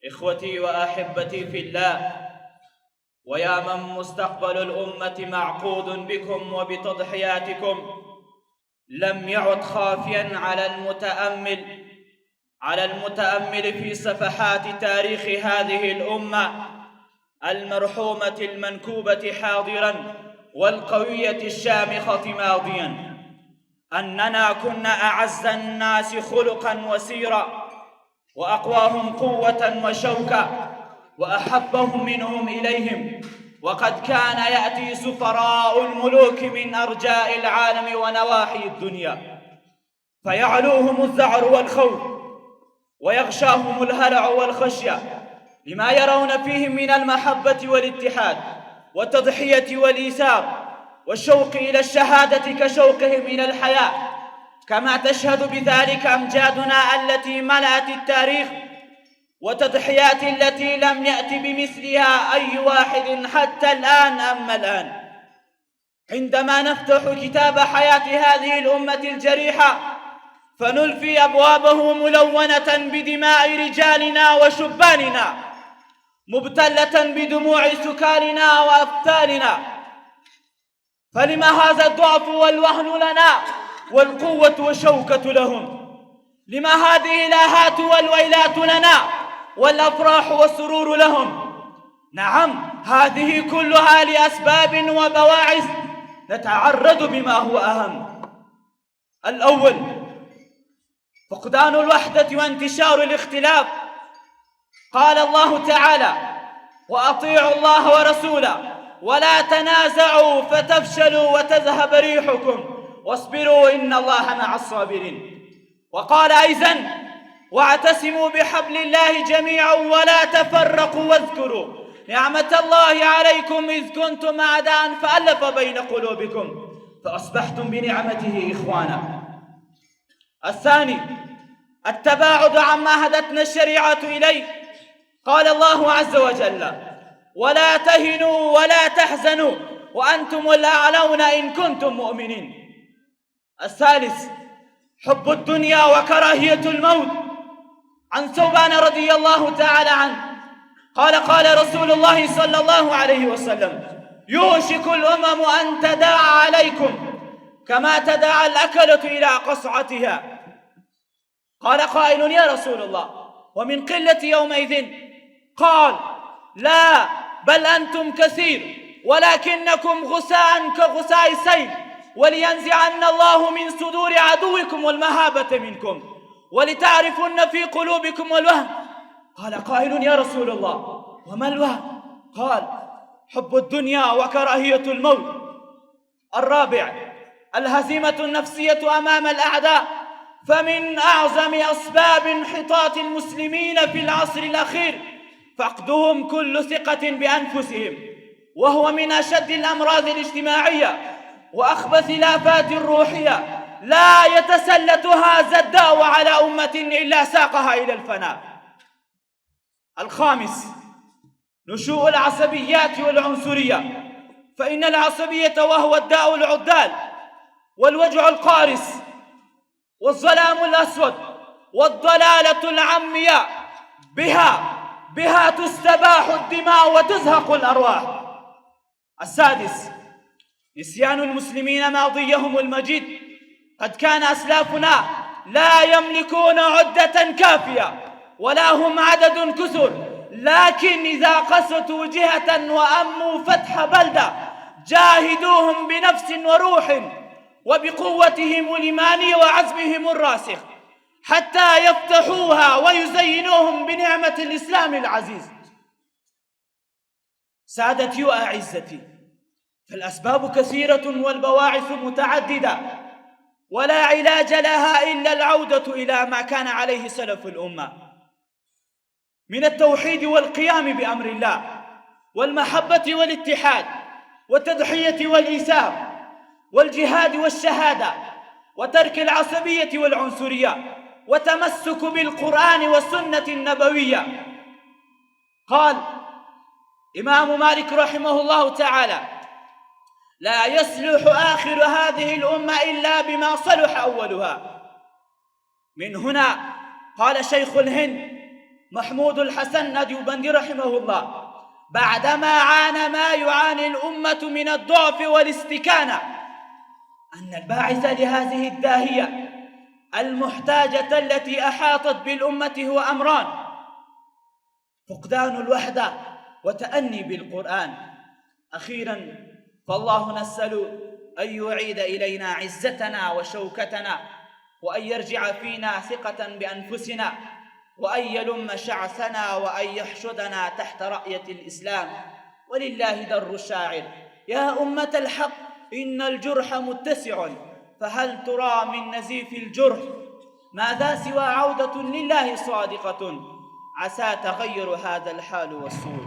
إخوتي وأحبتي في الله، ويا من مستقبل الأمة معقود بكم وبتضحياتكم، لم يعد خافيا على المتأمل في صفحات تاريخ هذه الأمة المرحومة المنكوبة حاضرا والقوية الشامخة ماضيا، أننا كنا أعز الناس خلقا وسيرا، وأقواهم قوة وشوكا، وأحبهم منهم إليهم، وقد كان يأتي سفراء الملوك من أرجاء العالم ونواحي الدنيا، فيعلوهم الذعر والخوف، ويغشاهم الهلع والخشية، لما يرون فيهم من المحبة والاتحاد والتضحية والإيثار والشوق إلى الشهادة كشوقهم إلى الحياة، كما تشهد بذلك أمجادنا التي ملأت التاريخ، وتضحيات التي لم يأت بمثلها أي واحد حتى الآن. أما الآن عندما نفتح كتاب حياة هذه الأمة الجريحة فنلفي أبوابه ملونة بدماء رجالنا وشباننا، مبتلة بدموع سكاننا وأفتاننا، فلما هذا الضعف والوهن لنا والقوة والشوكة لهم؟ لما هذه الآهات والويلات لنا والأفراح والسرور لهم؟ نعم، هذه كلها لأسباب وبواعث نتعرض بما هو أهم. الأول، فقدان الوحدة وانتشار الاختلاف. قال الله تعالى: وأطيعوا الله ورسوله ولا تنازعوا فتفشلوا وتذهب ريحكم واصبروا إن الله مع الصابرين. وقال أيضا: واعتصموا بحبل الله جميعا ولا تفرقوا واذكروا نعمة الله عليكم إذ كنتم أعداء فألف بين قلوبكم فأصبحتم بنعمته إخوانا. الثاني، التباعد عما هدتنا الشريعة إليه. قال الله عز وجل: ولا تهنوا ولا تحزنوا وأنتم الأعلون إن كنتم مؤمنين. الثالث، حب الدنيا وكراهية الموت. عن ثوبان رضي الله تعالى عنه قال رسول الله صلى الله عليه وسلم: يوشك الأمم أن تداعى عليكم كما تداعى الأكلة إلى قصعتها. قال قائل: يا رسول الله، ومن قلة يومئذ؟ قال: لا، بل أنتم كثير ولكنكم غثاء كغثاء السيل، ولينزعن الله من صدور عدوكم المهابة منكم ولتعرفن في قلوبكم الوهن. قال قائل: يا رسول الله، وما الوهن؟ قال: حب الدنيا وكراهية الموت. الرابع، الهزيمة النفسية أمام الأعداء. فمن أعظم أسباب انحطاط المسلمين في العصر الأخير فقدهم كل ثقة بأنفسهم، وهو من أشد الأمراض الاجتماعية وأخبث الآفات الروحية لا يتسلط هذا الداء على أمة إلا ساقها إلى الفناء. الخامس، نشوء العصبيات والعنصرية. فإن العصبية وهو الداء العضال والوجع القارس والظلام الأسود والضلالة العمياء، بها تستباح الدماء وتزهق الأرواح. السادس، نسيان المسلمين ماضيهم المجيد. قد كان أسلافنا لا يملكون عدة كافية ولا هم عدد كثر، لكن إذا قصدوا جهة وأموا فتح بلدة جاهدوهم بنفس وروح وبقوتهم الإيمانية وعزمهم الراسخ حتى يفتحوها ويزينوهم بنعمة الإسلام العزيز. سادتي وأعزتي، فالأسباب كثيرة والبواعث متعددة، ولا علاج لها إلا العودة إلى ما كان عليه سلف الأمة من التوحيد والقيام بأمر الله والمحبة والاتحاد والتضحية والإيثار والجهاد والشهادة وترك العصبية والعنصرية وتمسك بالقرآن والسنة النبوية. قال إمام مالك رحمه الله تعالى: لا يصلح آخر هذه الأمة إلا بما صلح أولها. من هنا قال شيخ الهند محمود الحسن الديوبندي رحمه الله بعدما عانى ما يعاني الأمة من الضعف والاستكانة أن الباعث لهذه الداهية المحتاجة التي أحاطت بالأمة هو أمران: فقدان الوحدة وتأني بالقرآن. أخيراً، فالله نسأل أن يعيد إلينا عزتنا وشوكتنا، وأن يرجع فينا ثقة بأنفسنا، وأن يلم شعثنا، وأن يحشدنا تحت راية الإسلام. ولله در الشاعر: يا أمة الحق إن الجرح متسع، فهل ترى من نزيف الجرح؟ ماذا سوى عودة لله صادقة، عسى تغير هذا الحال والسوء.